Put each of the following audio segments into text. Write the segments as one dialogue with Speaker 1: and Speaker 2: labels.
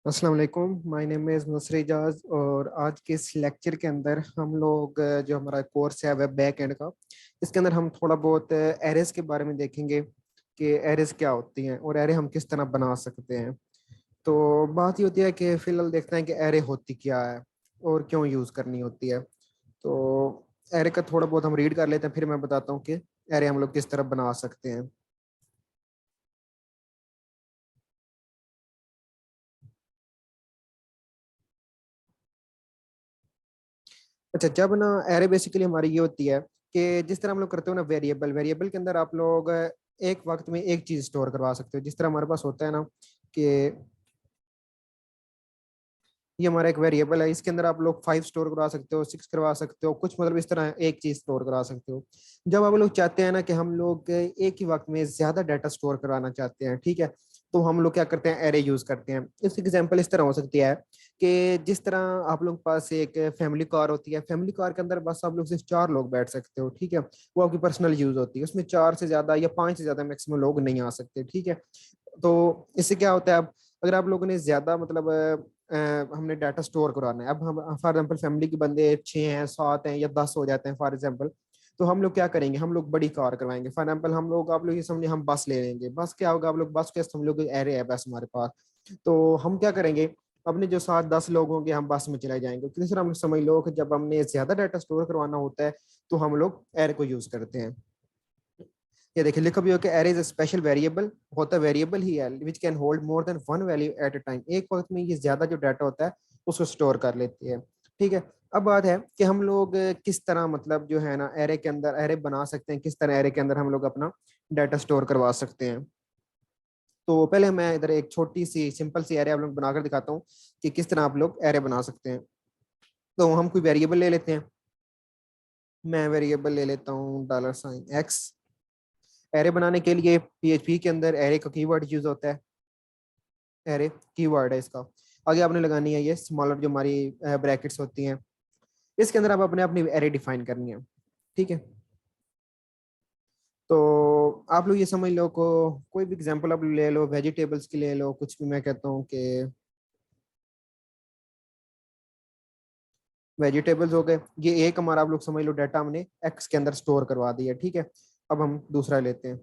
Speaker 1: अस्सलाम वालेकुम। My name is नसर इजाज और आज के इस लेक्चर के अंदर हम लोग जो हमारा कोर्स है वेब बैक एंड का, इसके अंदर हम थोड़ा बहुत एरेज के बारे में देखेंगे कि एरेज क्या होती हैं और एरे हम किस तरह बना सकते हैं। तो बात ये होती है कि फिलहाल देखते हैं कि एरे होती क्या है और क्यों यूज़ करनी होती है। तो एरे का थोड़ा बहुत हम रीड कर लेते हैं, फिर मैं बताता हूँ कि एरे हम लोग किस तरह बना सकते हैं। अच्छा, जब ना एरे बेसिकली हमारी ये होती है कि जिस तरह हम लोग करते हो ना, वेरिएबल वेरिएबल के अंदर आप लोग एक वक्त में एक चीज स्टोर करवा सकते हो। जिस तरह हमारे पास होता है ना कि ये हमारा एक वेरिएबल है, इसके अंदर आप लोग 5 स्टोर करवा सकते हो, 6 करवा सकते हो, कुछ मतलब इस तरह एक चीज स्टोर करवा सकते हो। जब आप लोग चाहते हैं ना कि हम लोग एक ही वक्त में ज्यादा डाटा स्टोर करवाना चाहते हैं, ठीक है, तो हम लोग क्या करते हैं, एरे यूज करते हैं। इसकी एग्जांपल इस तरह हो सकती है कि जिस तरह आप लोग के पास एक फैमिली कार होती है, फैमिली कार के अंदर बस आप लोग सिर्फ 4 लोग बैठ सकते हो, ठीक है, वो आपकी पर्सनल यूज होती है, उसमें 4 से ज्यादा या 5 से ज्यादा मैक्सिमम लोग नहीं आ सकते, ठीक है। तो इससे क्या होता है, अब अगर आप लोगों ने ज्यादा मतलब हमने डाटा स्टोर करवाना है, अब हम फॉर एग्जाम्पल फैमिली के बंदे 6 हैं 7 हैं या 10 हो जाते हैं फॉर एग्जाम्पल, तो हम लोग क्या करेंगे, हम लोग बड़ी कार करवाएंगे। फॉर एग्जाम्पल हम लोग, आप लोग ये समझिए, हम बस ले लेंगे। बस क्या होगा, आप लोग बस के हम लोग एरे है बस हमारे पास, तो हम क्या करेंगे, अपने जो 7-10 लोग होंगे हम बस में चले जाएंगे। किस तरह हम समझ लो कि जब हमने ज्यादा डाटा स्टोर करवाना होता है तो हम लोग एरे को यूज करते हैं। ये देखिए लिखा भी हो कि array is a special variable, होता वेरिएबल ही है which can hold more than one value at a time. एक वक्त में ये ज्यादा जो डाटा होता है उसको स्टोर कर लेती है, ठीक है। अब बात है कि हम लोग किस तरह मतलब जो है ना एरे के अंदर एरे बना सकते हैं, किस तरह एरे के अंदर हम लोग अपना डाटा स्टोर करवा सकते हैं। तो पहले मैं इधर एक छोटी सी सिंपल सी एरे आप लोग बनाकर दिखाता हूँ कि किस तरह आप लोग एरे बना सकते हैं। तो हम कोई वेरिएबल ले लेते हैं। मैं वेरिएबल ले लेता हूँ $x। एरे बनाने के लिए पीएचपी के अंदर एरे का कीवर्ड यूज होता है। एरे कीवर्ड है इसका, आगे आपने लगानी है ये स्मॉलर जो हमारी ब्रैकेट्स होती हैं, इसके अंदर आप अपने अपनी एरे डिफाइन करनी है, ठीक है। तो आप लोग ये समझ लो को कोई भी एग्जांपल आप ले लो, वेजिटेबल्स की ले लो, कुछ भी। मैं कहता हूँ कि वेजिटेबल्स हो गए, ये एक हमारा आप लोग समझ लो डाटा हमने एक्स के अंदर स्टोर करवा दिया, ठीक है। अब हम दूसरा लेते हैं।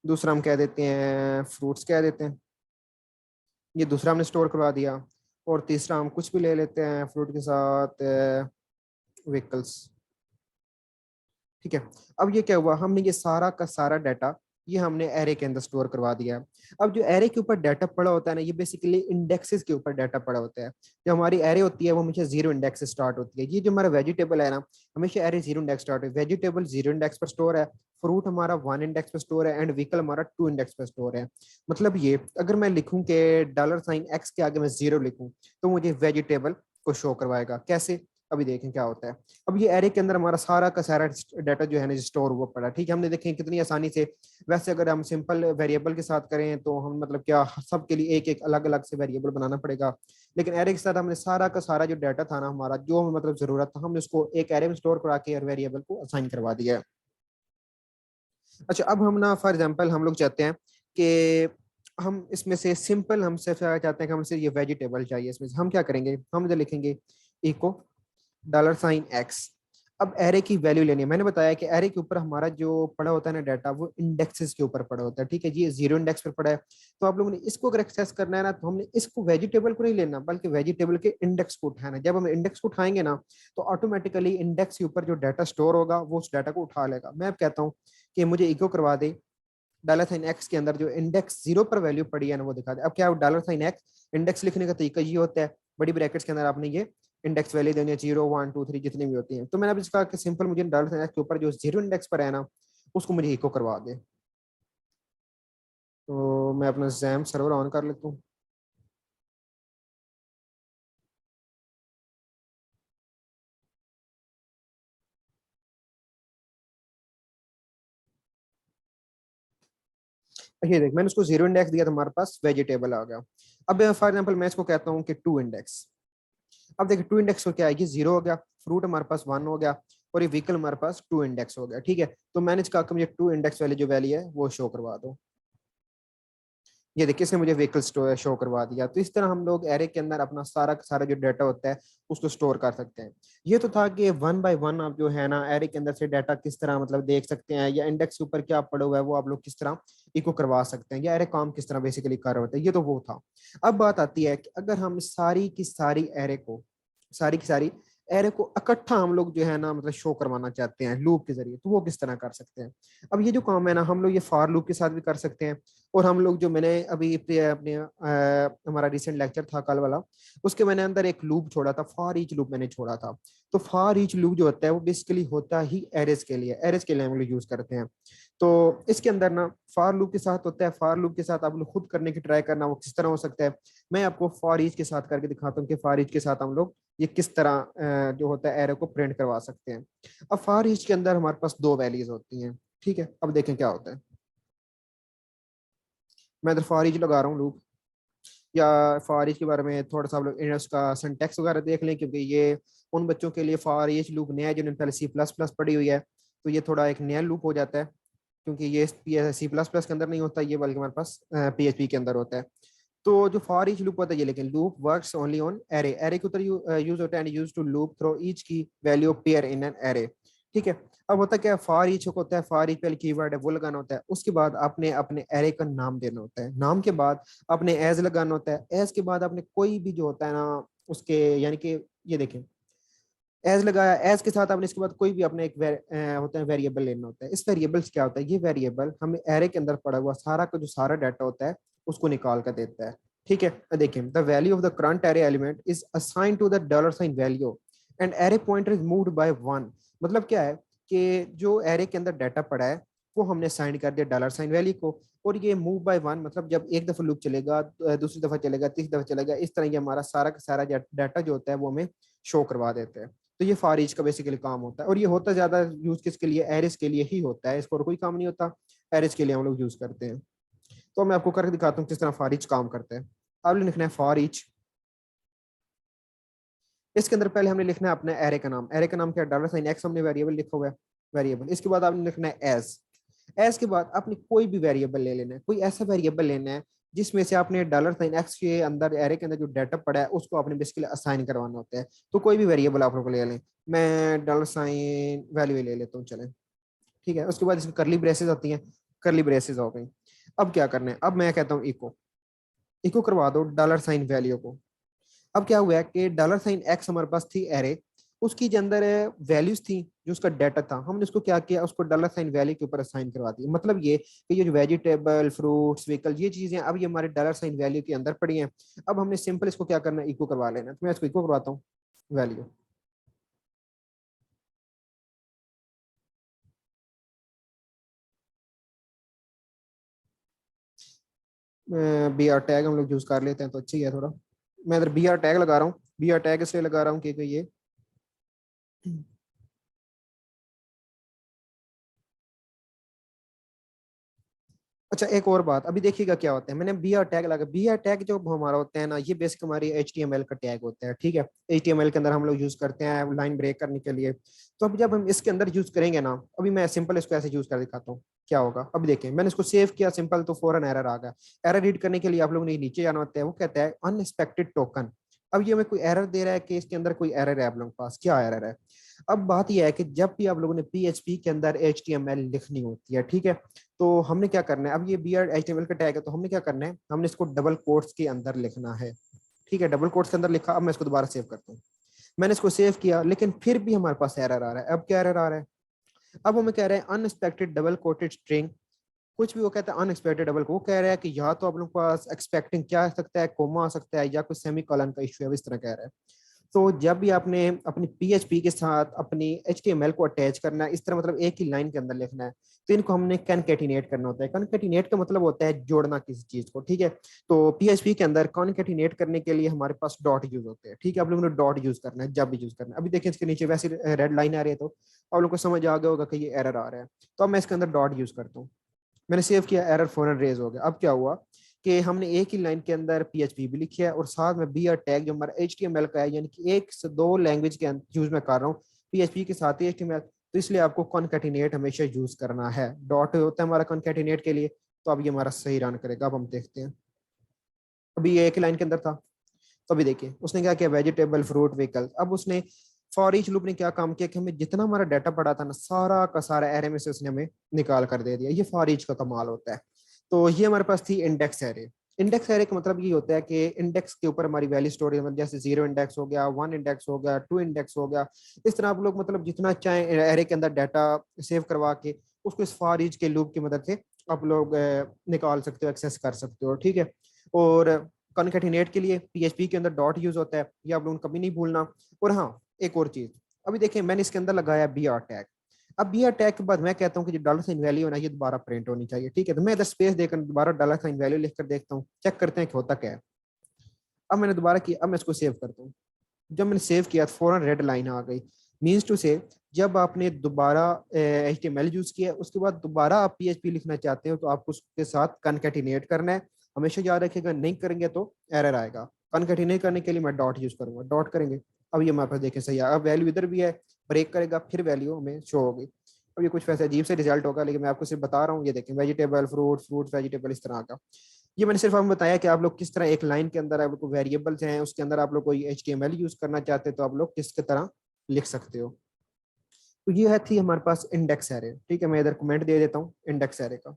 Speaker 1: दूसरा हम कह देते हैं फ्रूट्स कह देते हैं, ये दूसरा हमने स्टोर करवा दिया। और तीसरा हम कुछ भी ले लेते हैं फ्रूट के साथ, व्हीकल्स, ठीक है। अब ये क्या हुआ, हमने ये सारा का सारा डाटा ये हमने एरे के अंदर स्टोर करवा दिया है। अब जो एरे के ऊपर डाटा पड़ा होता है ना, ये बेसिकली इंडेक्सेस के ऊपर डाटा पड़ा होता है। जो हमारी एरे होती है वो हमेशा 0 इंडेक्स से स्टार्ट होती है। ये जो हमारा वेजिटेबल है ना, हमेशा एरे 0 इंडेक्स स्टार्ट है। वेजिटेबल 0 इंडेक्स पर स्टोर है, फ्रूट हमारा 1 इंडेक्स पर स्टोर है, एंड व्हीकल हमारा 2 इंडेक्स पर स्टोर है। मतलब ये अगर मैं लिखूं कि $x के आगे मैं 0 लिखूं तो मुझे वेजिटेबल को शो करवाएगा। कैसे, अभी देखें क्या होता है। अब ये एरे के अंदर हमारा सारा का सारा डाटा जो है ना स्टोर हुआ पड़ा, ठीक है। हमने देखें कितनी आसानी से। वैसे अगर हम सिंपल वेरिएबल के साथ करें तो हम मतलब क्या सबके लिए एक एक अलग अलग से वेरिएबल बनाना पड़ेगा, लेकिन एरे के साथ हमने सारा का सारा जो डाटा था ना हमारा, जो हमें मतलब जरूरत था, हमने उसको एक एरे में स्टोर करा के और वेरिएबल को असाइन करवा दिया है। अच्छा, अब हम ना फॉर एग्जाम्पल हम लोग चाहते हैं कि हम इसमें से सिंपल, हम सिर्फ चाहते हैं कि हम सिर्फ ये वेजिटेबल चाहिए, इसमें से हम क्या करेंगे, हम इधर लिखेंगे इको $x। अब एरे की वैल्यू लेनी है। मैंने बताया कि एरे के ऊपर हमारा जो पड़ा होता है ना डाटा, वो इंडेक्सेस के ऊपर पड़ा होता है, ठीक है। ये 0 इंडेक्स पर पड़ा है, तो आप लोगों ने इसको अगर एक्सेस करना है ना, तो हमने इसको वेजिटेबल को नहीं लेना बल्कि वेजिटेबल के इंडेक्स को उठाना है। जब हम इंडेक्स को उठाएंगे ना, तो ऑटोमेटिकली इंडेक्स के ऊपर जो डाटा स्टोर होगा वो उस डाटा को उठा लेगा। मैं अब कहता हूँ कि मुझे इको करवा दे $x के अंदर जो इंडेक्स 0 पर वैल्यू पड़ी है ना वो दिखा दे। अब क्या $x इंडेक्स लिखने का तरीका ये होता है, बड़ी ब्रैकेट्स के अंदर आपने ये इंडेक्स वैल्यू देनी है, 0 1 2 3 जितनी भी होती हैं। तो मैंने अब इसका कि सिंपल मुझे $x के ऊपर जो 0 इंडेक्स पर है ना उसको मुझे इको करवा दे। तो मैं अपना जैम सर्वर ऑन कर लेता हूँ। ये देख, मैंने उसको 0 इंडेक्स दिया तो हमारे पास वेजिटेबल आ गया। अब फॉर एग्जाम्पल मैं इसको कहता हूँ कि 2 इंडेक्स। अब देखिए 2 इंडेक्स को क्या है, ये 0 हो गया, फ्रूट हमारे पास 1 हो गया, और ये व्हीकल हमारे पास 2 इंडेक्स हो गया, ठीक है। तो मैंने कहा कि मुझे 2 इंडेक्स वाली जो वैल्यू है वो शो करवा दो। ये देखिए इसने मुझे व्हीकल शो करवा दिया। तो इस तरह हम लोग एरे के अंदर अपना सारा का सारा जो डाटा होता है उसको स्टोर कर सकते हैं। ये तो था कि वन बाय वन आप जो है ना एरे के अंदर से डाटा किस तरह मतलब देख सकते हैं, या इंडेक्स के ऊपर क्या पड़ा हुआ है वो आप लोग किस तरह इको करवा सकते हैं, या एरे काम किस तरह बेसिकली कर रहा होता है, ये तो वो था। अब बात आती है कि अगर हम सारी की सारी एरे को, सारी की सारी एरे को इकट्ठा हम लोग जो है ना मतलब शो करवाना चाहते हैं लूप के जरिए, तो वो किस तरह कर सकते हैं। अब ये जो काम है ना हम लोग ये फॉर लूप के साथ भी कर सकते हैं। और हम लोग जो मैंने अभी अपने हमारा रिसेंट लेक्चर था कल वाला, उसके मैंने अंदर एक लूप छोड़ा था, फॉर ईच लूप मैंने छोड़ा था। तो फॉर ईच लूप जो होता है वो बेसिकली होता ही एरेस के लिए, एरेस के लिए हम लोग यूज करते हैं। तो इसके अंदर ना फॉर लूप के साथ होता है, फॉर लूप के साथ आप लोग खुद करने की ट्राई करना वो किस तरह हो सकता है। मैं आपको फॉर ईच के साथ करके दिखाता हूँ कि फॉर ईच के साथ हम लोग ये किस तरह जो होता है एरे को प्रिंट करवा सकते हैं। अब फॉर ईच के अंदर हमारे पास दो वैल्यूज होती हैं, ठीक है। अब देखें क्या होता है। मैं इधर फॉर ईच लगा रहा हूँ लूप, या फॉर ईच के बारे में थोड़ा सा आप लोग उसका सिंटैक्स वगैरह देख लें, क्योंकि ये उन बच्चों के लिए फॉर ईच लूप नया है जिन्होंने पहले सी प्लस प्लस पढ़ी हुई है, तो ये थोड़ा एक नया लूप हो जाता है, क्योंकि ये सी प्लस प्लस के अंदर नहीं होता, ये बल्कि हमारे पास PHP के अंदर होता है। तो जो फॉर ईच लूप होता है ये, लेकिन loop works only on array, array के ऊपर यूज होता है, and use to loop through each की value pair in an array, ठीक है। अब होता क्या है, फॉर ईच होता है, फॉर ईच पहले कीवर्ड है वो लगाना होता है, उसके बाद आपने अपने एरे का नाम देना होता है, नाम के बाद आपने एज लगाना होता है, एज के बाद आपने कोई भी जो होता है ना उसके, यानी कि ये देखें एज लगाया, एज के साथ आपने इसके बाद कोई भी अपने एक होता है वेरिएबल लेना होता है। इस वेरिएबल क्या होता है, ये वेरिएबल हमें एरे के अंदर पड़ा हुआ सारा का जो सारा डाटा होता है उसको निकाल कर देता है, ठीक है। देखिए the value of the current array element is assigned to the dollar sign value and array pointer is moved by one. मतलब क्या है कि जो एरे के अंदर डाटा पड़ा है वो हमने साइन कर दिया डॉलर साइन वैल्यू को, और ये मूव बाय वन मतलब जब एक दफा लूप चलेगा, दूसरी दफा चलेगा, तीसरी दफा चलेगा, इस तरह ये हमारा सारा का सारा डाटा जो होता है वो हमें शो करवा देते हैं। तो ये फॉर ईच का बेसिकली काम होता है, और ये होता ज्यादा यूज किसके लिए, एरिस के लिए ही होता है, इसको और कोई काम नहीं होता, एरिस के लिए हम लोग यूज करते हैं। तो मैं आपको करके दिखाता हूँ किस तरह फॉर ईच काम करता है। आपने लिखना है फॉर ईच, इसके अंदर पहले हमने लिखना है अपना एरे का नाम, एरे का नाम क्या है, डॉलर साइन एक्स हमने वेरिएबल लिखा हुआ है, वेरिएबल। इसके बाद आपने लिखना है एज, एज के बाद आपने कोई भी वेरिएबल ले लेना है, कोई ऐसा वेरिएबल लेना है जिसमें से आपने डॉलर साइन एक्स के अंदर एरे के अंदर जो डाटा पड़ा है उसको आपने बेसिकली असाइन करवाना होता है। तो कोई भी वेरिएबल आप लोग ले लें, मैं डॉलर साइन वैल्यू ले लेता हूँ चलें, ठीक है। उसके बाद इसमें करली ब्रेसेस आती हैं, करली ब्रेसेस हो गई। अब क्या करना है, अब मैं कहता हूँ इको, इको करवा दो डॉलर साइन वैल्यू को। अब क्या हुआ है कि डॉलर साइन एक्स हमारे पास थी एरे, उसकी जो अंदर वैल्यूज थी, जो उसका डाटा था, हमने उसको क्या किया, उसको डॉलर साइन वैल्यू के ऊपर असाइन करवा दिया। मतलब ये कि ये जो वेजिटेबल फ्रूट्स व्हीकल ये चीजें अब ये हमारे डॉलर साइन वैल्यू के अंदर पड़ी हैं। अब हमने सिंपल इसको क्या करना है, इको करवा लेना है। तो मैं इसको इको करवाता हूँ वैल्यू, BR टैग हम लोग यूज कर लेते हैं तो अच्छी है थोड़ा। मैं इधर BR टैग लगा रहा हूँ, BR टैग इसलिए लगा रहा हूँ क्योंकि ये अच्छा एक और बात, अभी देखिएगा क्या होता है, मैंने BR टैग लगा, BR टैग जो हमारा होता है ना ये बेसिक हमारी HTML का टैग होता है, ठीक है। HTML के अंदर हम लोग यूज करते हैं लाइन ब्रेक करने के लिए। तो अब जब हम इसके अंदर यूज करेंगे ना, अभी मैं सिंपल इसको ऐसे यूज कर दिखाता हूँ क्या होगा। अभी देखिए मैंने इसको सेव किया सिंपल, तो फौरन एरर आ गया। एरर रीड करने के लिए आप लोग ने नीचे जाना होता है, वो कहता है अनएक्सपेक्टेड टोकन। अब ये हमें कोई एरर दे रहा है कि इसके अंदर कोई एरर है, आप लोगों के पास क्या एरर है। अब बात यह है कि जब भी आप लोगों ने PHP के अंदर HTML लिखनी होती है, ठीक है, तो हमने क्या करना है, अब ये BR HTML का टैग है, तो हमने क्या करना है, हमने इसको डबल कोट्स के अंदर लिखना है, ठीक है। डबल कोट्स के अंदर लिखा, अब मैं इसको दोबारा सेव करता हूँ। मैंने इसको सेव किया, लेकिन फिर भी हमारे पास एरर आ रहा है। अब क्या एरर आ रहा है, अब हमें कह रहे हैं अनएक्सपेक्टेड डबल कोटेड स्ट्रिंग, कुछ भी वो कहता है अनएक्सपेक्टेड डबल, वो कह रहा है कि या तो आप लोग के पास एक्सपेक्टिंग क्या आ सकता है, कोमा आ सकता है, या कोई सेमी कॉलन का इशू है, इस तरह कह रहा है। तो जब भी आपने अपनी PHP के साथ अपनी HTML को अटैच करना है, इस तरह मतलब एक ही लाइन के अंदर लिखना है, तो इनको हमने कॉन्केटिनेट करना होता है। कॉन्केटिनेट का मतलब होता है जोड़ना किसी चीज को, ठीक है। तो PHP के अंदर कॉन्केटिनेट करने के लिए हमारे पास डॉट यूज होते हैं, ठीक है। आप लोगों ने डॉट यूज करना है जब भी यूज करना है। अभी देखिए इसके नीचे वैसे रेड लाइन आ रही है, तो आप लोग को समझ आ गया होगा कि ये एरर आ रहा है। तो अब मैं इसके अंदर डॉट यूज करता हूँ, मैंने सेव किया, एरर फौरन रेज हो गया। अब क्या हुआ कि हमने एक ही लाइन के अंदर PHP भी लिखी है, और साथ में BR टैग जो हमारा HTML का है, यानी कि एक से दो लैंग्वेज के यूज में कर रहा हूँ, PHP के साथ ही HTML, तो इसलिए आपको कॉन्केटिनेट हमेशा यूज करना है। डॉट होता है हमारा कॉन्केटिनेट के लिए। तो अब ये हमारा सही रन करेगा, अब हम देखते हैं। अभी ये एक लाइन के अंदर था, तो अभी देखिए उसने क्या किया, वेजिटेबल, फ्रूट, व्हीकल। अब उसने फॉर ईच लूप ने क्या काम किया कि हमें जितना हमारा डाटा पड़ा था ना, सारा का सारा एरे में से उसने हमें निकाल कर दे दिया। ये फॉर ईच का कमाल होता है। तो ये हमारे पास थी इंडेक्स एरे। इंडेक्स एरे का मतलब ये होता है कि इंडेक्स के ऊपर हमारी वैल्यू स्टोर है, मतलब जैसे 0 इंडेक्स हो गया, 1 इंडेक्स हो गया, 2 इंडेक्स हो गया। इस तरह आप लोग मतलब जितना चाहे एरे के अंदर डाटा सेव करवा के उसको इस फॉर ईच के लूप की मदद से आप लोग निकाल सकते हो, एक्सेस कर सकते हो, ठीक है। और कॉन्केटिनेट के लिए पीएचपी के अंदर डॉट यूज होता है, ये आप लोगों को कभी नहीं भूलना। और हाँ, एक और चीज, अभी देखिए मैंने इसके अंदर लगाया बी आर टैग। अब बी आर टैग के बाद मैं कहता हूँ कि जो डॉलर साइन वैल्यू है ना, ये दोबारा प्रिंट होनी चाहिए, ठीक है। तो मैं इधर स्पेस देकर दोबारा डॉलर साइन वैल्यू लिखकर देखता हूँ, चेक करते हैं कि होता क्या है। अब मैंने दोबारा किया, अब मैं इसको सेव करता हूँ। जब मैंने सेव किया तो फौरन रेड लाइन आ गई। मीन्स टू से, जब आपने दोबारा HTML यूज किया उसके बाद दोबारा आप PHP लिखना चाहते हो तो आपको उसके साथ कनकेटिनेट करना है। हमेशा याद रखिएगा, नहीं करेंगे तो एरर आएगा। कनकेटिनेट करने के लिए मैं डॉट यूज करूंगा, डॉट करेंगे। अब ये हमारे पास देखें सही है, अब वैल्यू इधर भी है, ब्रेक करेगा फिर वैल्यू हमें शो होगी। अब ये कुछ वैसे अजीब से रिजल्ट होगा, लेकिन मैं आपको सिर्फ बता रहा हूँ। ये देखें, वेजिटेबल, फ्रूट, फ्रूट, वेजिटेबल, इस तरह का। ये मैंने सिर्फ आपको बताया कि आप लोग किस तरह एक लाइन के अंदर आप लोग वेरिएबल्स हैं, उसके अंदर आप लोग कोई HTML यूज करना चाहते हैं तो आप लोग किस तरह लिख सकते हो। तो ये है थी हमारे पास इंडेक्स एरे, ठीक है। मैं इधर कमेंट दे देता हूँ इंडेक्स एरे का।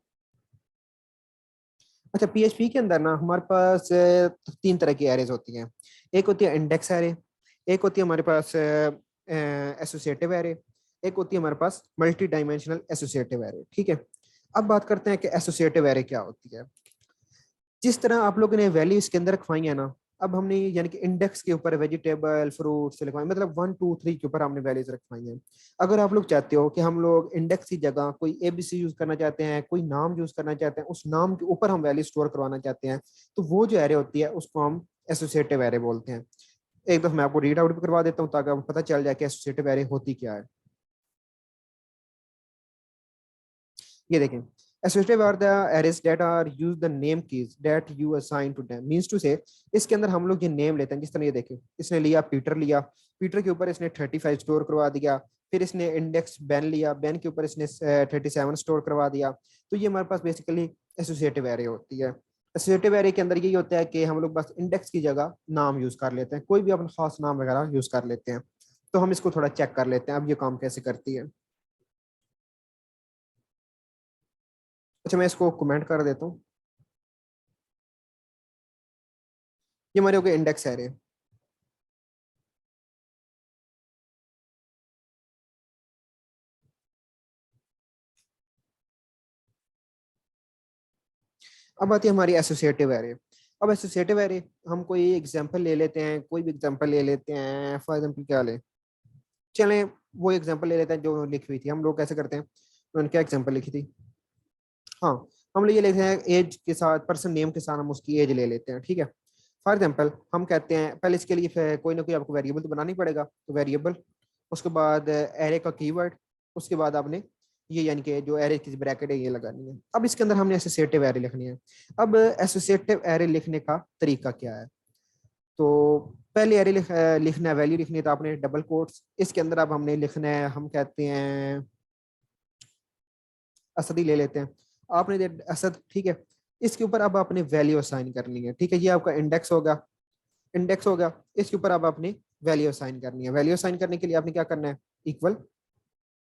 Speaker 1: अच्छा, PHP के अंदर ना हमारे पास 3 तरह की एरेज होती हैं। एक होती है इंडेक्स एरे, एक होती है हमारे पास एसोसिएटिव एरे, एक होती है हमारे पास मल्टी डायमेंशनल एसोसिएटिव एरे, ठीक है। अब बात करते हैं कि एसोसिएटिव एरे क्या होती है। जिस तरह आप लोगों ने वैल्यू इसके अंदर रखवाई है ना, अब हमने यानी कि इंडेक्स के ऊपर वेजिटेबल, फ्रूट्स लिखवाए, मतलब 1 2 3 के ऊपर हमने वैल्यूज रखवाई हैं। अगर आप लोग चाहते हो कि हम लोग इंडेक्स की जगह कोई ABC यूज करना चाहते हैं, कोई नाम यूज करना चाहते हैं, उस नाम के ऊपर हम वैल्यू स्टोर करवाना चाहते हैं, तो वो जो एरे होती है उसको हम एसोसिएटिव एरे बोलते हैं। एक दफा मैं आपको रीड आउट भी करवा देता हूँ ताकि आपको पता चल जाए कि एसोसिएटिव एरे होती क्या है। ये देखें, associative are the arrays that are use the name keys that you assign to them, means to say, इसके अंदर हम लोग ये नेम लेते हैं। जिस तरह ये देखें, इसने लिया पीटर, लिया पीटर के ऊपर इसने 35 स्टोर करवा दिया। फिर इसने इंडेक्स बैन लिया, बैन के ऊपर इसने 37 स्टोर करवा दिया। तो ये हमारे पास बेसिकली एसोसिएटिव एरे होती है। एसोसिएटिव एरे के अंदर यही होता है कि हम लोग बस इंडेक्स की जगह नाम यूज कर लेते हैं, कोई भी अपना खास नाम वगैरह यूज कर लेते हैं। तो हम इसको थोड़ा चेक कर लेते हैं अब ये काम कैसे करती है। अच्छा, मैं इसको कमेंट कर देता हूँ। ये हमारे हो गए इंडेक्स एरे। अब आती है हमारी एसोसिएटिव एरे। अब एसोसिएटिव एरे हम कोई एग्जांपल ले लेते हैं, कोई भी एग्जांपल ले लेते हैं। फॉर एग्जांपल क्या ले, चलें वो एग्जांपल ले लेते हैं जो लिखी हुई थी। हम लोग कैसे करते हैं, उन्होंने क्या एग्जांपल लिखी थी। हाँ, हम लोग ये लेते हैं एज के साथ, पर्सन नेम के साथ हम उसकी एज ले लेते हैं, ठीक है। फॉर एग्जांपल हम कहते हैं, पहले इसके लिए कोई ना कोई आपको वेरिएबल तो बनाना ही पड़ेगा, तो वेरिएबल, उसके बाद एरे का कीवर्ड, उसके बाद आपने ये यानी कि जो एरे की ब्रैकेट है ये लगानी है। अब इसके अंदर हमने एसोसिएटिव एरे लिखनी है। अब एसोसिएटिव एरे लिखने का तरीका क्या है। तो पहले एरे लिखना है, वैल्यू लिखनी है, तो आपने डबल कोट्स, इसके अंदर अब हमने लिखना है, हम कहते हैं असद ही ले लेते हैं। आपने दे असद, ठीक है। इसके ऊपर अब आपने वैल्यू असाइन करनी है, ठीक है। ये आपका इंडेक्स होगा, इंडेक्स होगा। इसके ऊपर अब आपने वैल्यू असाइन करनी है। वैल्यू असाइन करने के लिए आपने क्या करना है, इक्वल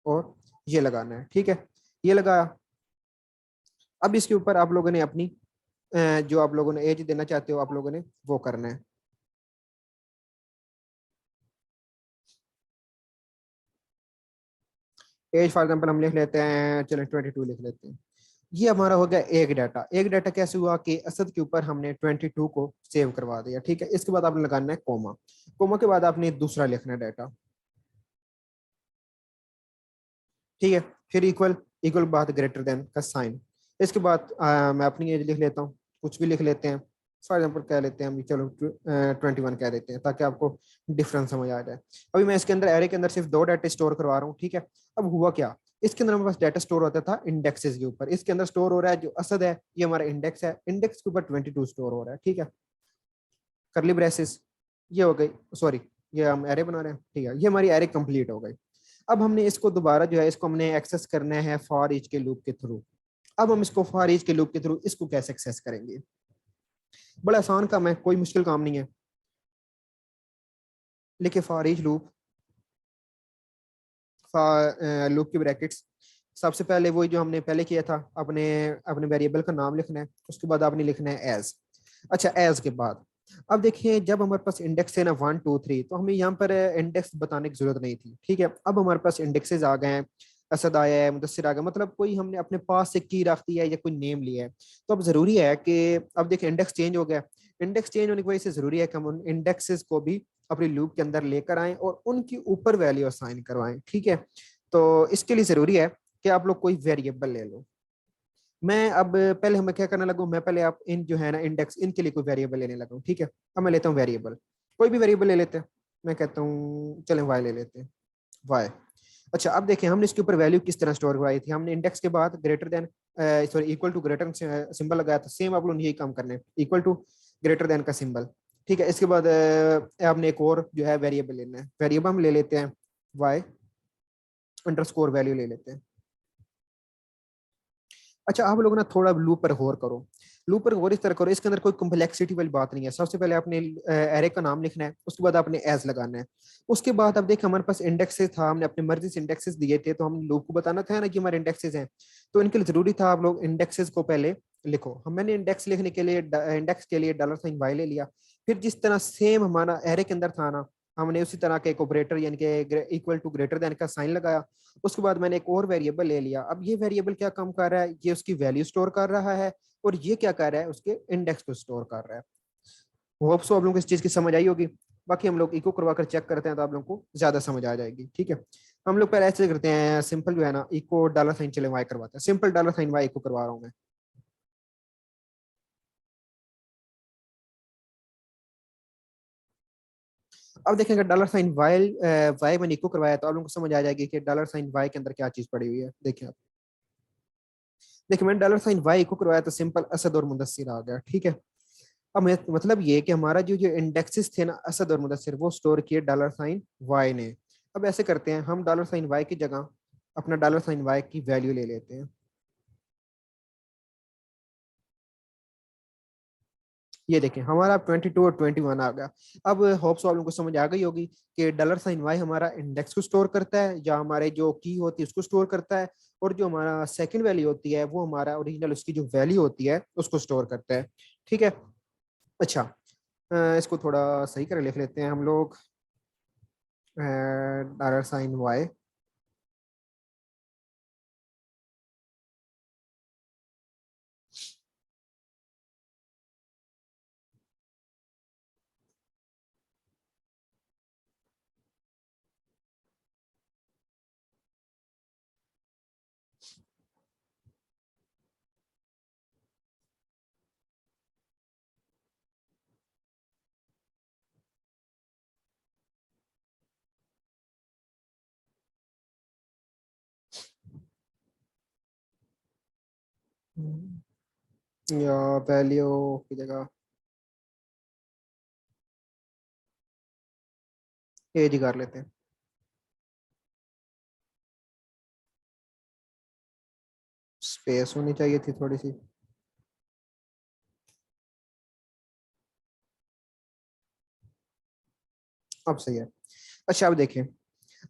Speaker 1: और ये लगाना है, ठीक है। ये लगाया। अब इसके ऊपर आप लोगों ने अपनी जो आप लोगों ने एज देना चाहते हो आप लोगों ने वो करना है। एज फॉर एग्जाम्पल हम लिख लेते हैं, चलो 22 लिख लेते हैं। ये हमारा हो गया एक डाटा। एक डाटा कैसे हुआ कि असद के ऊपर हमने 22 को सेव करवा दिया, ठीक है। इसके बाद आपने लगाना है कोमा, कोमा के बाद आपने दूसरा लिखना है डाटा, ठीक है। फिर इक्वल, इक्वल बाद ग्रेटर देन का साइन। इसके बाद मैं अपनी एज लिख लेता हूँ, कुछ भी लिख लेते हैं। फॉर एग्जाम्पल कह लेते हैं हम, चलो 21 कह देते हैं ताकि आपको डिफरेंस समझ आ जाए। अभी मैं इसके अंदर एरे के अंदर सिर्फ 2 डाटा स्टोर करवा रहा हूँ, ठीक है। अब हुआ क्या, इसके अंदर हमारे पास डाटा स्टोर होता था इंडेक्सेस के ऊपर। इसके अंदर स्टोर हो रहा है जो असद है, ये हमारा इंडेक्स है, इंडेक्स के ऊपर 22 स्टोर हो रहा है, ठीक है। करली ब्रेसेस, ये हो गई, सॉरी ये हम एरे बना रहे हैं, ठीक है। ये हमारी एरे कंप्लीट हो गई। अब हमने इसको दोबारा जो है इसको हमने एक्सेस करना है फॉर ईच के लूप के थ्रू। अब हम इसको फॉर ईच के लूप के थ्रू इसको कैसे एक्सेस करेंगे। बड़ा आसान काम है, कोई मुश्किल काम नहीं है। लिखे फॉर ईच लूप, लूप की ब्रैकेट्स, सबसे पहले वही जो हमने पहले किया था, अपने अपने वेरिएबल का नाम लिखना है, उसके बाद आपने लिखना है एज। अच्छा, एज के बाद अब देखिए, जब हमारे पास इंडेक्स है ना 1 2 3, तो हमें यहाँ पर इंडेक्स बताने की जरूरत नहीं थी, ठीक है। अब हमारे पास इंडेक्सेस आ गए हैं, असद आया है, मुदस्सिर आ गया, मतलब कोई हमने अपने पास से की रख दिया है या कोई नेम लिया है। तो अब जरूरी है कि अब देखिए इंडेक्स चेंज हो गया। इंडेक्स चेंज होने की वजह से जरूरी है कि हम उन इंडेक्सेस को भी अपनी लूप के अंदर लेकर आएं और उनकी ऊपर वैल्यू असाइन करवाएं, ठीक है। तो इसके लिए जरूरी है कि आप लोग कोई वेरिएबल ले लो। मैं अब पहले हमें क्या करने लगूँ, मैं पहले आप इन जो है ना इंडेक्स, इनके लिए कोई वेरिएबल लेने लगा हूँ, ठीक है। अब मैं लेता हूँ वेरिएबल, कोई भी वेरिएबल ले लेते हैं। मैं कहता हूँ चलें वाई ले लेते हैं, वाई। अच्छा, अब देखें हमने इसके ऊपर वैल्यू किस तरह स्टोर करवाई थी। हमने इंडेक्स के बाद greater than, sorry equal to greater symbol लगाया था। सेम आप लोग यही काम करने, इक्वल टू ग्रेटर देन का सिंबल, ठीक है। इसके बाद आपने एक और जो है वेरिएबल लेना है। वेरिएबल हम ले लेते हैं वाई अंडरस्कोर वैल्यू ले लेते हैं। अच्छा, आप लोग ना थोड़ा लूप पर गौर करो, लूप पर गौर इस तरह करो, इसके अंदर कोई कॉम्प्लेक्सिटी वाली बात नहीं है। सबसे पहले आपने एरे का नाम लिखना है, उसके बाद आपने एज लगाना है। उसके बाद अब देखिए हमारे पास इंडेक्सेस था, हमने अपनी मर्जी से इंडेक्सेस दिए थे, तो हम लूप को बताना था ना कि हमारे इंडेक्सेस हैं। तो इनके लिए जरूरी था आप लोग इंडेक्सेस को पहले लिखो। हम मैंने इंडेक्स लिखने के लिए इंडेक्स के लिए डॉलर साइन वाई ले लिया। फिर जिस तरह सेम हमारा एरे के अंदर था ना, हमने उसी तरह के एक ऑपरेटर यानी कि इक्वल टू ग्रेटर देन का साइन लगाया। उसके बाद मैंने एक और वेरिएबल ले लिया। अब ये वेरिएबल क्या काम कर रहा है, ये उसकी वैल्यू स्टोर कर रहा है, और ये क्या कर रहा है, उसके इंडेक्स को स्टोर कर रहा है। होप सो आप लोगों को इस चीज की समझ आई होगी। बाकी हम लोग इको करवा कर चेक करते हैं तो आप लोगों को ज्यादा समझ आ जाएगी, ठीक है। हम लोग पहले ऐसे करते हैं, सिंपल जो है ना इको डॉलर साइन चले वाई करवाते हैं। Simple dollar sign Y echo करवा रहा हूँ मैं। अब देखेंगे डॉलर साइन वाई, वाई मैंने इको करवाया तो आप लोगों को समझ आ जाएगी कि डॉलर साइन वाई के अंदर क्या चीज पड़ी हुई है। देखिए आप, देखिए मैंने डॉलर साइन वाई इको करवाया तो सिंपल असद और मुदस्सिर आ गया, ठीक है। अब मतलब ये कि हमारा जो जो इंडेक्सेस थे ना असद और मुदस्सिर, वो स्टोर किए डॉलर साइन वाई ने। अब ऐसे करते हैं, हम डॉलर साइन वाई की जगह अपना डॉलर साइन वाई की वैल्यू ले लेते हैं। ये देखें हमारा 22 और 21 आ गया। अब होप्स वालों को समझ आ गई होगी कि डॉलर साइन वाई हमारा इंडेक्स को स्टोर करता है या हमारे जो की होती है उसको स्टोर करता है, और जो हमारा सेकंड वैल्यू होती है वो हमारा ओरिजिनल उसकी जो वैल्यू होती है उसको स्टोर करता है, ठीक है। अच्छा, इसको थोड़ा सही कर लिख लेते हैं हम लोग, डॉलर साइन वाई। या वैल्यू की जगह एज ही कर लेते हैं। स्पेस होनी चाहिए थी थोड़ी सी। अब सही है। अच्छा, अब देखें,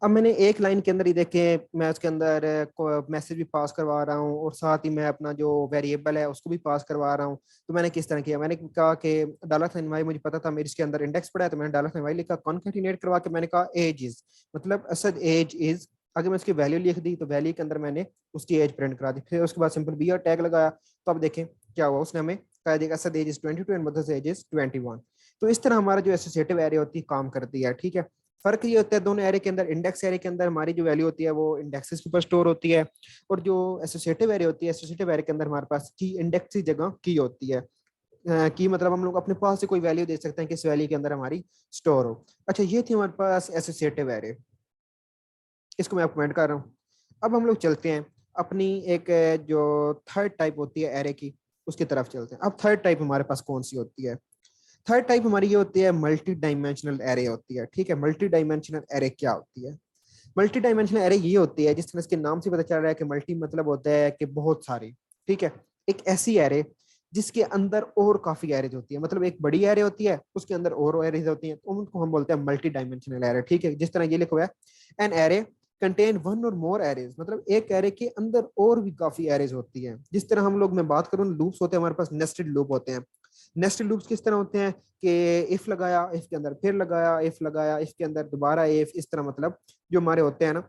Speaker 1: अब मैंने एक लाइन के अंदर ही देखे, मैं उसके अंदर मैसेज भी पास करवा रहा हूँ और साथ ही मैं अपना जो वेरिएबल है उसको भी पास करवा रहा हूँ। तो मैंने किस तरह किया, मैंने कहा कि डॉलर साइन वाई मुझे पता था मेरे इसके अंदर इंडेक्स पड़ा है, तो मैंने डॉलर साइन वाई लिखा, कॉन्केटिनेट करवा के मैंने कहा एज इज, मतलब असद एज इज। अगर मैं उसकी वैल्यू लिख दी तो वैल्यू के अंदर मैंने उसकी एज प्रिंट करा दी। फिर उसके बाद सिंपल बी और टैग लगाया। तो अब देखें क्या हुआ, उसने हमें कह दिया Asad age is 22 and mother's age is 21। तो इस तरह हमारा जो एसोसिएटिव एरे होती है काम करती है, ठीक है। फर्क ये होता है दोनों एरे के अंदर, इंडेक्स एरे के अंदर हमारी जो वैल्यू होती है वो इंडेक्सेस के ऊपर स्टोर होती है, और जो एसोसिएटिव एरे होती है, एसोसिएटिव एरे के अंदर हमारे पास की इंडेक्स की जगह की होती है। की मतलब हम लोग अपने पास से कोई वैल्यू दे सकते हैं कि इस वैल्यू के अंदर हमारी स्टोर हो। अच्छा, ये थी हमारे पास एसोसिएटिव एरे, इसको मैं आप कमेंट कर रहा हूँ। अब हम लोग चलते हैं अपनी एक जो थर्ड टाइप होती है एरे की, उसकी तरफ चलते हैं। अब थर्ड टाइप हमारे पास कौन सी होती है, थर्ड टाइप हमारी ये होती है मल्टी डायमेंशनल एरे होती है, ठीक है। मल्टी डायमेंशनल एरे क्या होती है, मल्टी डायमेंशनल एरे ये होती है, जिस तरह इसके नाम से पता चल रहा है कि मल्टी मतलब होता है कि बहुत सारी, ठीक है। एक ऐसी एरे जिसके अंदर और काफी एरेज होती है, मतलब एक बड़ी एरे होती है उसके अंदर और एरेज होती है, तो उनको हम बोलते हैं मल्टी डायमेंशनल एरे। ठीक है, जिस तरह ये लिखा हुआ है, एन एरे कंटेन वन और मोर एरेज, मतलब एक एरे के अंदर और भी काफी एरेज होती है। जिस तरह हम लोग, मैं बात करूँ, लूप्स होते हैं हमारे पास, नेस्टेड लूप होते हैं। नेस्टेड लूप्स किस तरह होते हैं कि इफ लगाया, इफ के अंदर फिर लगाया, इफ लगाया, इफ के अंदर दोबारा इफ, इस तरह मतलब जो हमारे होते हैं ना।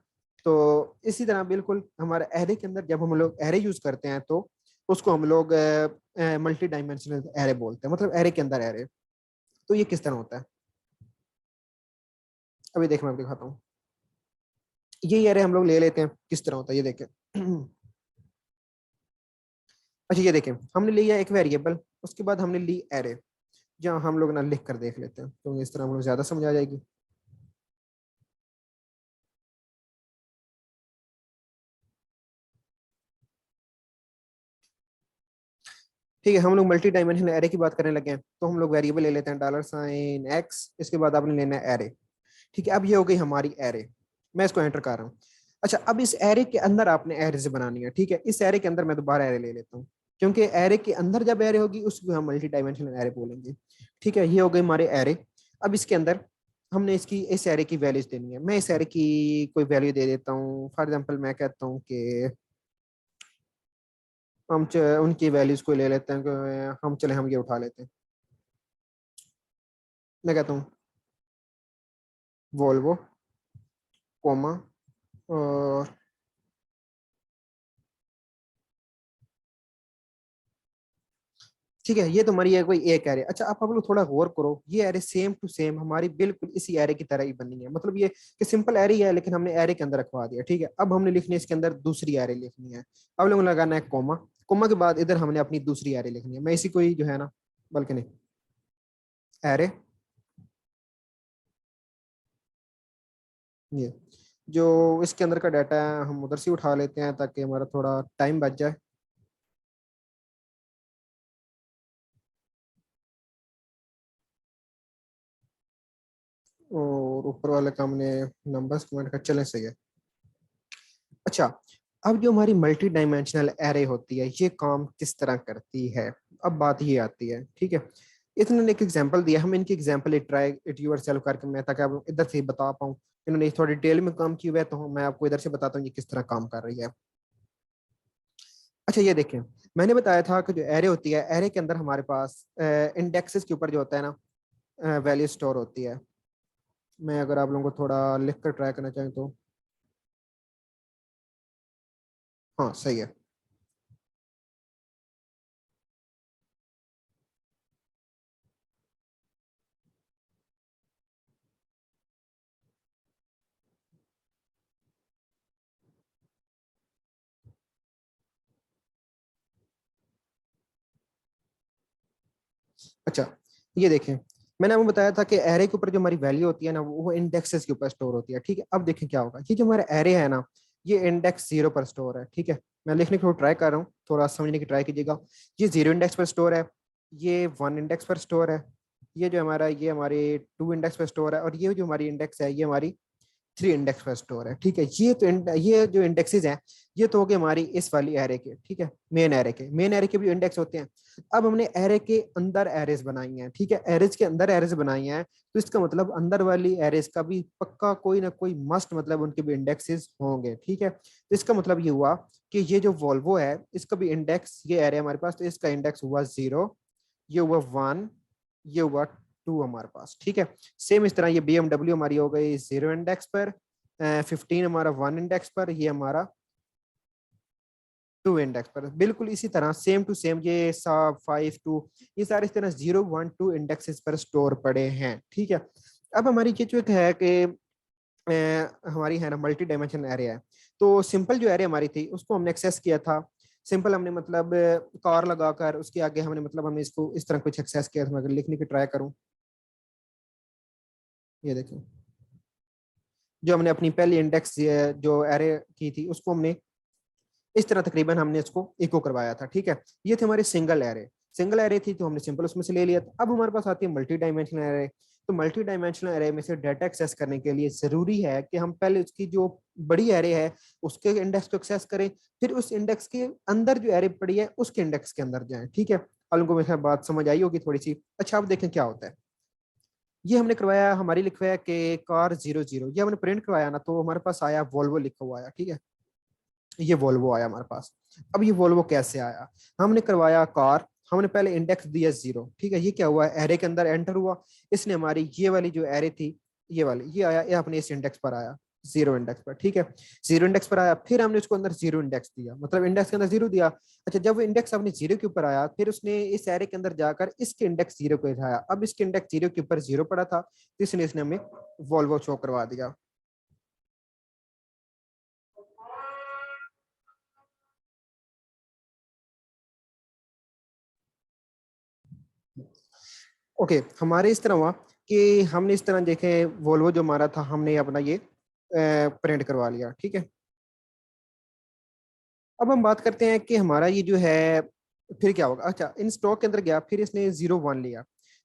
Speaker 1: तो इसी तरह बिल्कुल हमारे एरे के अंदर जब हम लोग एरे यूज करते हैं तो उसको हम लोग मल्टी डायमेंशनल एरे बोलते हैं, मतलब एरे के अंदर एरे। तो ये किस तरह होता है, अभी देख मैं आपको दिखाता हूँ। ये एरे हम लोग ले लेते हैं, किस तरह होता है ये देखें। अच्छा ये देखें, हमने लिया एक वेरिएबल, उसके बाद हमने ली एरे, जहाँ हम लोग ना लिख कर देख लेते हैं, तो इस तरह हम लोग ज्यादा समझ आ जाएगी। ठीक है, हम लोग मल्टी डायमेंशनल एरे की बात करने लगे हैं, तो हम लोग वेरिएबल ले लेते हैं $x, इसके बाद आपने लेना है एरे। ठीक है, अब ये हो गई हमारी एरे, मैं इसको एंटर कर रहा हूँ। अच्छा, अब इस एरे के अंदर आपने एरे बनानी है। ठीक है, इस एरे के अंदर मैं दोबारा एरे ले लेता हूँ, क्योंकि एरे के अंदर जब एरे होगी उसको हम मल्टी डायमेंशनल एरे बोलेंगे। ठीक है, ये हो गई हमारे एरे। अब इसके अंदर हमने इसकी इस एरे की वैल्यूज देनी है। मैं इस एरे की कोई वैल्यू दे देता हूँ, फॉर एग्जांपल मैं कहता हूँ कि उनकी वैल्यूज को ले लेते हैं कि हम ये उठा लेते हैं। मैं कहता हूँ वोल्वो, कोमा, और ठीक है, ये तुम्हारी है कोई एक एरे। अच्छा, आप लोग थोड़ा गौर करो, ये एरे सेम टू सेम हमारी बिल्कुल इसी एरे की तरह ही बनी है, मतलब ये कि सिंपल एरे ही है लेकिन हमने एरे के अंदर रखवा दिया। ठीक है, अब हमने लिखनी है इसके अंदर दूसरी एरे लिखनी है। अब लोग लगाना है कोमा, कोमा के बाद इधर हमने अपनी दूसरी एरे लिखनी है। मैं इसी को ही जो है ना, बल्कि नहीं, एरे, ये जो इसके अंदर का डाटा है हम उधर से उठा लेते हैं ताकि हमारा थोड़ा टाइम बच जाए। और ऊपर वाले का हमने नंबर्स कमेंट कर, चलें सही है। अच्छा, अब जो हमारी मल्टी डायमेंशनल एरे होती है ये काम किस तरह करती है, अब बात ये आती है। ठीक है, इन्होंने एक एग्जांपल दिया, हम इनकी example try it yourself करके, मैं ताकि आप इधर से ही बता पाऊँ। इन्होंने थोड़ी डिटेल में काम किया हुआ है, तो मैं आपको इधर से बताता हूँ ये किस तरह काम कर रही है। अच्छा ये देखें, मैंने बताया था कि जो एरे होती है, एरे के अंदर हमारे पास इंडेक्सेस के ऊपर जो होता है ना, वैल्यू स्टोर होती है। मैं अगर आप लोगों को थोड़ा लिख कर ट्राई करना चाहें तो, हाँ सही है। अच्छा ये देखें, मैंने आपको बताया था कि एरे के ऊपर जो हमारी वैल्यू होती है ना, वो इंडेक्सेस के ऊपर स्टोर होती है। ठीक है, अब देखें क्या होगा, ये जो हमारा एरे है ना, ये इंडेक्स 0 पर स्टोर है। ठीक है, मैं लिखने की ट्राई कर रहा हूँ, थोड़ा समझने की ट्राई कीजिएगा। ये 0 इंडेक्स पर स्टोर है, ये 1 इंडेक्स पर स्टोर है, ये जो हमारा, ये हमारे 2 इंडेक्स पर स्टोर है, और ये जो हमारी इंडेक्स है ये हमारी 3 इंडेक्स पर स्टोर है। ठीक है, ये जो इंडेक्सेस हैं ये तो हो गए हमारी इस वाली एरे के। ठीक है, मेन एरे के भी इंडेक्स होते हैं। अब हमने एरे के अंदर एरेज बनाई हैं। ठीक है, एरेज के अंदर एरेज बनाई हैं, तो इसका मतलब अंदर वाली एरेज का भी पक्का कोई ना कोई मस्ट, मतलब उनके भी इंडेक्सेस होंगे। ठीक है, तो इसका मतलब ये हुआ कि ये जो वॉल्वो है इसका भी इंडेक्स, ये एरे हमारे पास, तो इसका इंडेक्स हुआ 0, ये हुआ 1, ये हुआ 2 हमारे पास। ठीक है, सेम इस तरह ये BMW हमारी हो गई 0 इंडेक्स पर, 15 हमारा 1 इंडेक्स पर, ये हमारा 2 इंडेक्स पर। बिल्कुल इसी तरह सेम टू सेम ये सा 5 2, ये सारे इस तरह 0 1 2 इंडेक्सेस पर स्टोर पड़े हैं। ठीक है, अब हमारी ये जो है कि हमारी है ना मल्टी डायमेंशन एरे है, तो सिंपल जो एरे हमारी थी उसको हमने एक्सेस किया था। सिंपल हमने मतलब कार लगाकर उसके आगे हमने मतलब हमने इसको इस तरह कुछ एक्सेस किया था। मैं अगर लिखने की ट्राई करूं, ये देखिए, जो हमने अपनी पहली इंडेक्स जो एरे की थी उसको हमने इस तरह तकरीबन हमने इसको इको करवाया था। ठीक है, ये थे हमारे सिंगल एरे। सिंगल एरे थी तो हमने सिंपल उसमें से ले लिया था। अब हमारे पास आती है मल्टी डायमेंशनल एरे। तो मल्टी डायमेंशनल एरे में से डाटा एक्सेस करने के लिए जरूरी है कि हम पहले उसकी जो बड़ी एरे है उसके इंडेक्स को एक्सेस करें, फिर उस इंडेक्स के अंदर जो एरे पड़ी है उसके इंडेक्स के अंदर जाएं। ठीक है, अब उनको मेरे ख्याल बात समझ आई होगी थोड़ी सी। अच्छा, अब देखें क्या होता है। ये हमने करवाया, हमारी लिखवाया कि कार 00, ये हमने प्रिंट करवाया ना, तो हमारे पास आया वोल्वो लिखा हुआ आया, ठीक है। ये वोल्वो आया हमारे पास। अब ये वोल्वो कैसे आया, हमने करवाया कार, हमने पहले इंडेक्स दिया 0, ठीक है। ये क्या हुआ, एरे के अंदर एंटर हुआ, इसने हमारी ये वाली जो एरे थी, ये वाली, ये आया, ये अपने इस इंडेक्स पर आया, 0 इंडेक्स पर, ठीक है। 0 इंडेक्स पर आया, फिर हमने उसको अंदर 0 इंडेक्स दिया, मतलब इंडेक्स के अंदर 0 दिया। अच्छा, जब वो इंडेक्स अपने 0 के ऊपर आया, फिर उसने इस एरे के अंदर जाकर इसके इंडेक्स 0 को उठाया, अब इसके इंडेक्स 0 के ऊपर 0 पड़ा था, तो इसने इसने हमें वॉल्वो शो करवा दिया। ओके, हमारे इस तरह हुआ कि हमने इस तरह देखे वोल्वो जो हमारा था, हमने अपना ये प्रिंट करवा लिया, ठीक है। अब हम बात करते हैं कि हमारा ये जो है फिर क्या होगा। अच्छा, इन स्टॉक के अंदर गया, फिर इसने 0 1 लिया,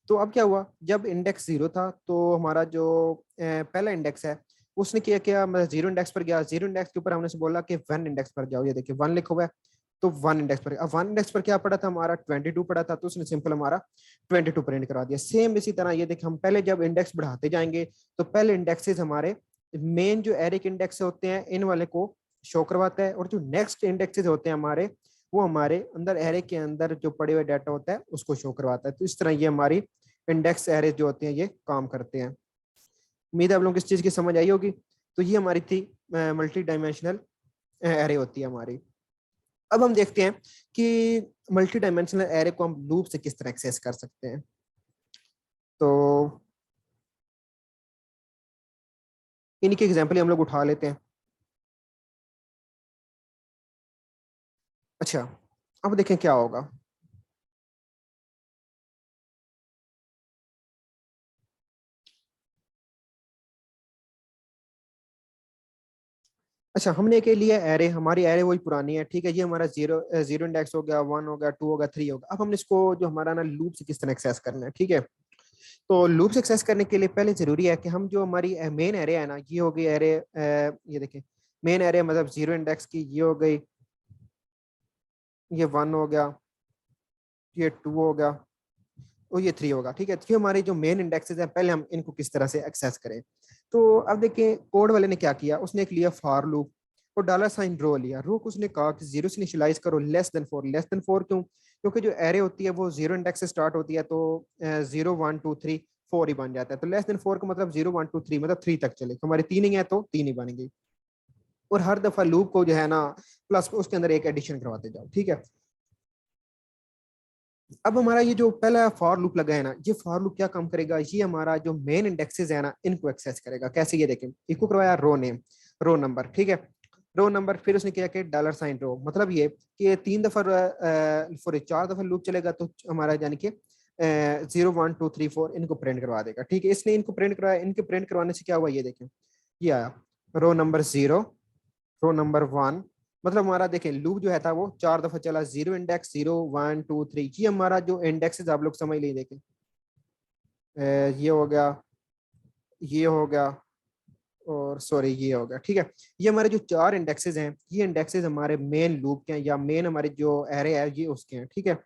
Speaker 1: तो अब क्या हुआ, जब इंडेक्स 0 था तो हमारा जो पहला इंडेक्स है, उसने किया क्या, मतलब 0 इंडेक्स पर गया, 0 इंडेक्स के ऊपर हमने से बोला कि 1 इंडेक्स पर जाओ, ये देखिए 1 लिखा हुआ है, तो 1 इंडेक्स पर, अब 1 इंडेक्स पर क्या पड़ा था हमारा, 22 पड़ा था, तो उसने सिंपल हमारा 22 प्रिंट करा दिया। सेम इसी तरह ये देखिए, हम पहले जब इंडेक्स बढ़ाते जाएंगे, तो पहले इंडेक्सेस हमारे मेन जो एरिक इंडेक्स होते हैं, इन वाले को शो करवाता है, और जो नेक्स्ट इंडेक्सेस होते हैं हमारे, वो हमारे अंदर एरे के अंदर जो पड़े हुए डाटा होता है उसको शो करवाता है। तो इस तरह ये हमारी इंडेक्स एरे जो होते हैं ये काम करते हैं। उम्मीद है आप लोगों को इस चीज की समझ आई होगी। तो ये हमारी थी मल्टी डायमेंशनल एरे होती है हमारी। अब हम देखते हैं कि मल्टी डायमेंशनल एरे को हम लूप से किस तरह एक्सेस कर सकते हैं। तो इनकी एग्जाम्पल हम लोग उठा लेते हैं। अच्छा, अब देखें क्या होगा। अच्छा, हमने के लिए एरे, हमारी एरे वही पुरानी है, ठीक है। ये हमारा 0 इंडेक्स हो गया, 1 हो गया, 2 हो गया, 3 हो गया। अब हमने इसको जो हमारा ना लूप से किस तरह एक्सेस करना है, ठीक है। तो लूप से एक्सेस करने के लिए पहले जरूरी है कि हम जो हमारी मेन एरे है ना, ये हो गई एरे, ये देखें मेन एरे, मतलब 0 इंडेक्स की, ये हो गई, ये 1 हो गया, ये 2 हो गया, और ये 3 होगा, ठीक है। तो ये हमारे जो मेन इंडेक्सेस हैं, पहले हम इनको किस तरह से एक्सेस करें। तो अब देखिए कोड वाले ने क्या किया, उसने एक लिया फॉर लूप, और $साइन रो लिया। रो को उसने कहा कि 0 से इनिशियलाइज करो, लेस देन 4। लेस देन 4 क्यों, क्योंकि जो एरे होती है वो 0 इंडेक्स से स्टार्ट होती है, तो 0 1 2 3 4 ही बन जाता है। तो लेस देन 4 का मतलब 0 1 2 3, मतलब 3 तक चले, हमारे 3 ही है तो 3 ही बनेंगे। और हर दफा लूप को जो है ना प्लस उसके अंदर एक एडिशन करवाते जाओ, ठीक है। अब हमारा ये जो पहला फॉर लूप लगा है ना, ये फॉर लूप क्या काम करेगा, ये हमारा जो मेन इंडेक्सेस है ना, इनको एक्सेस करेगा। कैसे, ये देखें, इको करवाया रो नेम, रो नंबर, ठीक है, रो नंबर, फिर उसने किया कि $साइन रो, मतलब ये कि 3 दफा सॉरी 4 दफा लूप चलेगा, तो हमारा यानी कि 0 1 2 3 4 इनको प्रिंट करवा देगा, ठीक है। इसने इनको प्रिंट करवाया, इनके प्रिंट करवाने से क्या हुआ, ये देखें, ये आया रो नंबर 0, रो नंबर 1, मतलब हमारा देखें लूप जो है था वो 4 दफा चला, 0 इंडेक्स, 0 1 2 3, ये हमारा जो इंडेक्स है आप लोग समझ लीजिए, देखें ये हो गया, ये हो गया, और सॉरी ये हो गया, ठीक है। ये हमारे जो 4 इंडेक्सेस हैं, ये इंडेक्सेस हमारे मेन लूप के हैं, या मेन हमारे जो एरे है ये उसके हैं, ठीक है।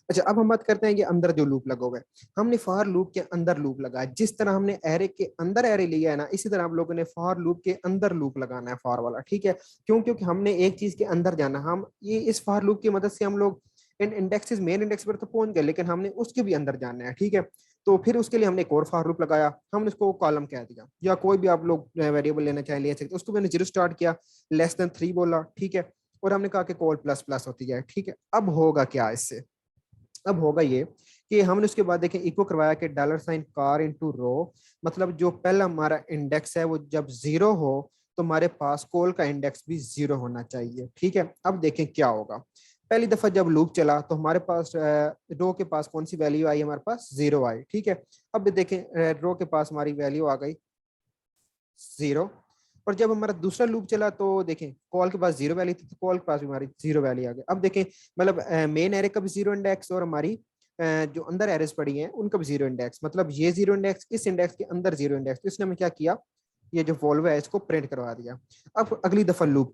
Speaker 1: अच्छा, अब हम बात करते हैं ये अंदर जो लूप लगा हुआ है, हमने फॉर लूप के अंदर लूप लगाया। जिस तरह हमने एरे के अंदर एरे लिया है ना, इसी तरह आप लोगों ने फॉर लूप के अंदर लूप लगाना है, फॉर वाला, ठीक है। क्यों, क्योंकि हमने एक चीज के अंदर जाना, हम ये इस फॉर लूप की मदद से हम लोग इन इंडेक्सेस, मेन इंडेक्स पर तो पहुंच गए, लेकिन हमने उसके भी अंदर जाना है, ठीक है। तो फिर उसके लिए हमने एक और फॉर लूप लगाया, हमने उसको कॉलम कह दिया, या कोई भी आप लोग वेरिएबल लेना चाहे ले सकते, उसको मैंने 0 स्टार्ट किया, लेस देन 3 बोला, ठीक है। और हमने कहा कि कॉल प्लस प्लस होती जाए, ठीक है। अब होगा क्या इससे, अब होगा ये कि हमने उसके बाद देखें इको करवाया कि $साइन कार इनटू रो, मतलब जो पहला हमारा इंडेक्स है वो जब 0 हो, तो हमारे पास कॉल का इंडेक्स भी 0 होना चाहिए, ठीक है। अब देखें क्या होगा, पहली दफा जब लूप चला तो हमारे पास रो के पास कौन सी वैल्यू आई, हमारे पास 0 आई, ठीक है। अब देखें रो के पास हमारी वैल्यू आ गई 0, और जब हमारा दूसरा लूप चला तो देखें कॉल के पास 0 वैल्यू थी, तो कॉल के पास भी हमारी 0 वैल्यू आ गई। अब देखें मतलब मेन एरे का भी 0 इंडेक्स और हमारी जो अंदर एरेज पड़ी हैं उनका भी जीरो इंडेक्स, मतलब ये जीरो इंडेक्स इस इंडेक्स के अंदर जीरो इंडेक्स, तो इसने हमें क्या किया, ये जो वॉल्व है इसको प्रिंट करवा दिया। अब अगली दफा लूप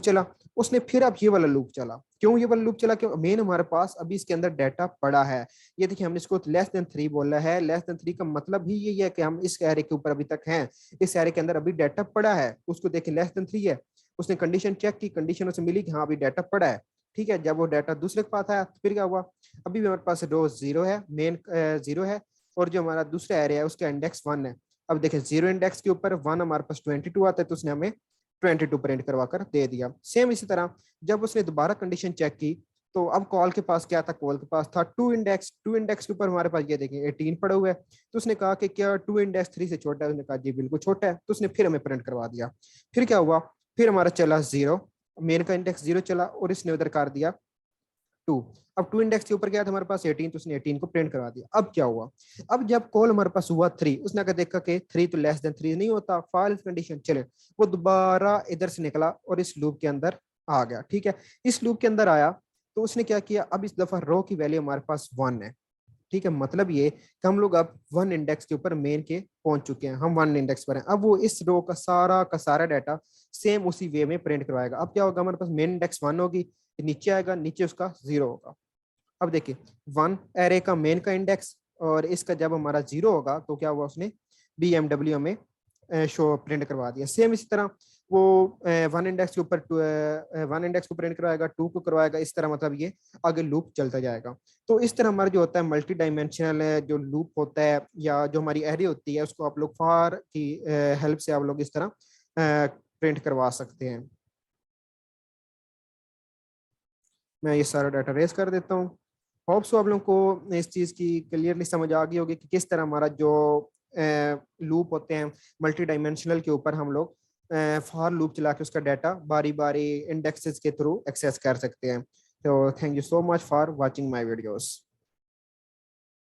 Speaker 1: चला, उसने फिर अब ये वाला लूप चला। क्यों ये वाला लूप चला? क्यों? मेन हमारे पास अभी इसके अंदर डाटा पड़ा है। ये देखिए हमने इसको लेस देन 3 बोला है। लेस देन 3 का मतलब ही ये है कि हम इस एरे के ऊपर अभी तक हैं, इस एरे के अंदर अभी डाटा पड़ा है। उसको देखिए लेस देन 3 है, उसने कंडीशन चेक की, कंडीशन उसे मिली कि हाँ अभी डाटा पड़ा है। ठीक है, जब वो डाटा दूसरे के पास आया तो फिर क्या हुआ, अभी भी हमारे पास रो जीरो है, मेन जीरो है, और जो हमारा दूसरा एरे है उसका इंडेक्स 1 है। अब देखें जीरो इंडेक्स के ऊपर 1 हमारे पास 22 आता है, तो उसने हमें 22 प्रिंट करवा कर दे दिया। सेम इसी तरह जब उसने दोबारा कंडीशन चेक की, तो अब कॉल के पास क्या था, कॉल के पास था 2 इंडेक्स। 2 इंडेक्स के ऊपर हमारे पास ये देखें 18 पड़ा हुआ है, तो उसने कहा कि क्या 2 इंडेक्स 3 से छोटा है? उसने कहा जी बिल्कुल छोटा है, तो उसने फिर हमें प्रिंट करवा दिया। फिर क्या हुआ, फिर हमारा चला जीरो, मेन का इंडेक्स जीरो चला और इसने उधर कर दिया 2। अब 2 इंडेक्स के ऊपर क्या था हमारे पास 18, तो उसने 18 को प्रिंट करवा दिया। अब क्या हुआ, अब जब कॉल हमारे पास हुआ 3, उसने अगर देखा कि 3 तो लेस देन 3 नहीं होता, फाइल कंडीशन चले, वो दोबारा इधर से निकला और इस लूप के अंदर आ गया। ठीक है, इस लूप के अंदर आया तो उसने क्या किया, अब इस दफा रो की वैल्यू हमारे पास 1 है। ठीक है, मतलब ये कि हम लोग अब 1 इंडेक्स के ऊपर मेन के पहुंच चुके हैं, हम 1 इंडेक्स पर हैं। अब वो इस रो का सारा डाटा सेम उसी वे में प्रिंट करवाएगा। अब क्या होगा, हमारे पास मेन इंडेक्स 1 होगी, नीचे आएगा, नीचे उसका 0 होगा। अब देखिए 1 एरे का मेन का इंडेक्स, और इसका जब हमारा 0 होगा तो क्या हुआ, उसने BMW में शो प्रिंट करवा दिया। सेम इसी तरह वो 1 इंडेक्स के ऊपर 1 इंडेक्स को प्रिंट करवाएगा, 2 को करवाएगा, इस तरह मतलब ये आगे लूप चलता जाएगा। तो इस तरह हमारा जो होता है मल्टी डायमेंशनल जो लूप होता है, या जो हमारी एरे होती है, उसको आप लोग फार की हेल्प से आप लोग इस तरह प्रिंट करवा सकते हैं। मैं ये सारा डाटा रेस कर देता हूँ। होप सो आप लोगों को इस चीज़ की क्लियरली समझ आ गई होगी कि किस तरह हमारा जो लूप होते हैं मल्टी डायमेंशनल के ऊपर हम लोग फॉर लूप चला के उसका डाटा बारी बारी इंडेक्सेस के थ्रू एक्सेस कर सकते हैं। तो thank you so much for watching my videos.